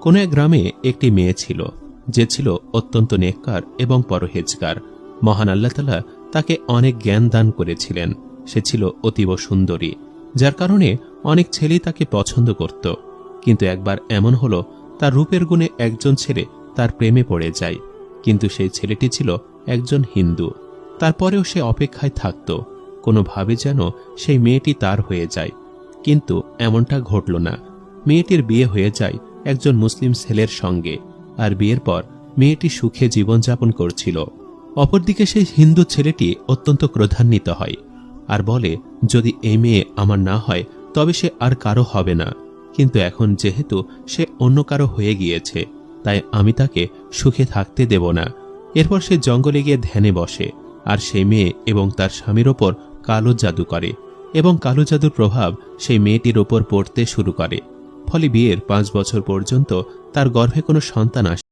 কোনো এক গ্রামে একটি মেয়ে ছিল, যে ছিল অত্যন্ত নেককার এবং পরহেজগার। মহান আল্লাহ তাআলা তাকে অনেক জ্ঞান দান করেছিলেন। সে ছিল অতীব সুন্দরী, যার কারণে অনেক ছেলেই তাকে পছন্দ করত। কিন্তু একবার এমন হলো, তার রূপের গুণে একজন ছেলে তার প্রেমে পড়ে যায়। কিন্তু সেই ছেলেটি ছিল একজন হিন্দু। তারপরেও সে অপেক্ষায় থাকত, কোনোভাবে যেন সেই মেয়েটি তার হয়ে যায়। কিন্তু এমনটা ঘটল না। মেয়েটির বিয়ে হয়ে যায় একজন মুসলিম ছেলের সঙ্গে, আর বিয়ের পর মেয়েটি সুখে জীবনযাপন করছিল। অপরদিকে সেই হিন্দু ছেলেটি অত্যন্ত ক্রোধান্বিত হয় আর বলে, যদি এই মেয়ে আমার না হয় তবে সে আর কারো হবে না। কিন্তু এখন যেহেতু সে অন্য কারো হয়ে গিয়েছে, তাই আমি তাকে সুখে থাকতে দেব না। এরপর সে জঙ্গলে গিয়ে ধ্যানে বসে, আর সেই মেয়ে এবং তার স্বামীর ওপর কালো জাদু করে, এবং কালো জাদুর প্রভাব সেই মেয়েটির ওপর পড়তে শুরু করে। ফলে বিয়ের 5 বছর পর্যন্ত তার গর্ভে কোনো সন্তান আসে।